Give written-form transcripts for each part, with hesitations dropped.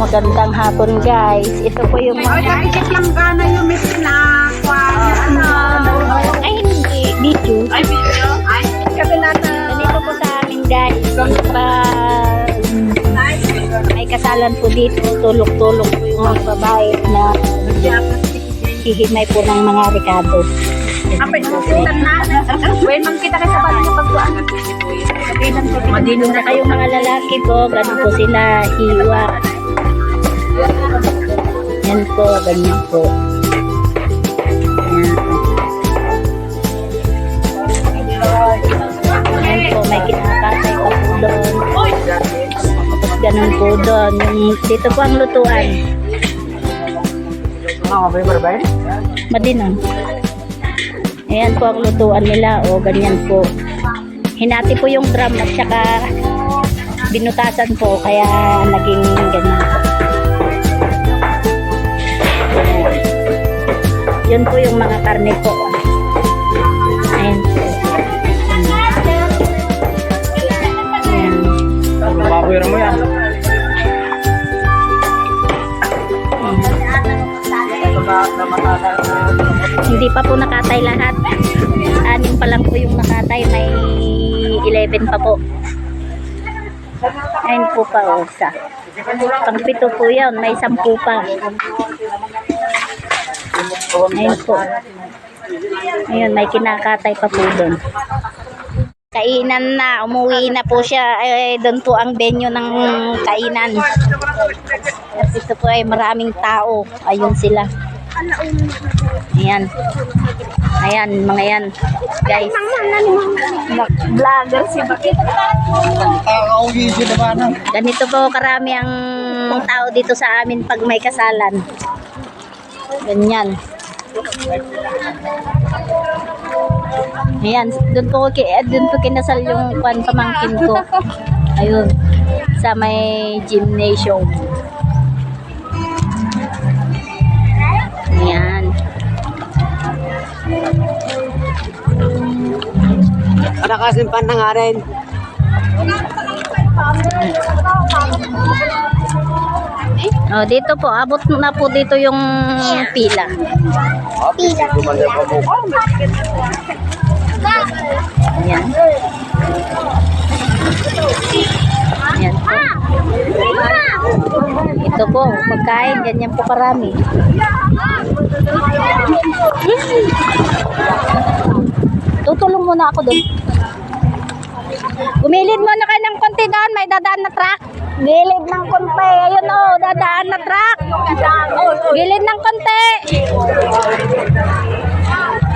magandang hapon guys. Ito po yung mga... lang gana yung miss na Ay, hindi. Video. Ay, video? Ay, kabinata. Ganito po sa amin guys. May kasalan po dito. Tulog-tulog po yung mga babae na hihimay po ng mga rekado. Apay, susutan na. Well, mang kita kayo sa balik na pagkuhan. Madinom na kayong mga lalaki po. Ganun po sila. Hiwa. Yan po. Ganyan po. Yan po. May kinakatay pa po doon. Tapos ganun po doon. Dito po ang lutuan. Madinom. Ayan po ang lutuan nila. O ganyan po. Hinati po yung drum at saka binutasan po kaya naging ganyan po. Yun po yung mga karne po. Ayan po. Ayan. Baboy mo yan. Hindi pa po nakatay lahat. 6 pa lang po yung nakatay. May 11 pa po. Ayun po pa o. Pang 7 po yun. May 10 pa. Ayun po. Ayun, may kinakatay pa po doon. Kainan na. Umuwi na po siya. Doon po ang venue ng kainan. At ito po ay maraming tao. Ayun sila. Ayan. Ayan, mga yan. Guys. Vlogger si Bakit. Ganito po karami ang tao dito sa amin pag may kasalan. Ganyan. Ayan, doon po kinasal yung pamangkin ko. Ayun. Sa may gymnasium. Ayan. Nakasimpan na nga rin. Oh, dito po, abot na po dito yung pila. Ayan. Ayan po. Ito po, pagkain, ganyan po karami. Tutulong muna ako doon. Gumilid muna kayo ng konti doon, may dadaan na truck. Gilid ng konti, ayun o, dadaan na truck. Gilid ng konti.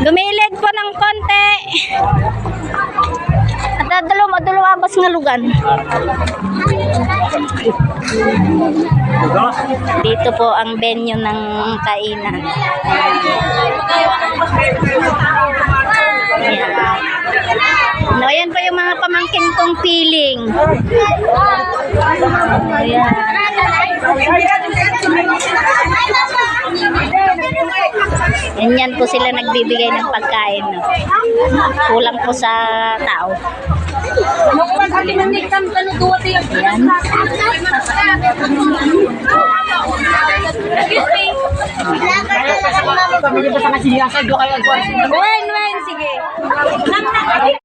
Gumilid po ng konti. At dalawabas nga lugan. Dito po ang venue ng kainan. Ayan. No, ayan pa yung mga pamangkin kong feeling. Ayan. Ganyan po sila nagbibigay ng pagkain. No? Kulang po sa tao. Ayan. Wen, sige.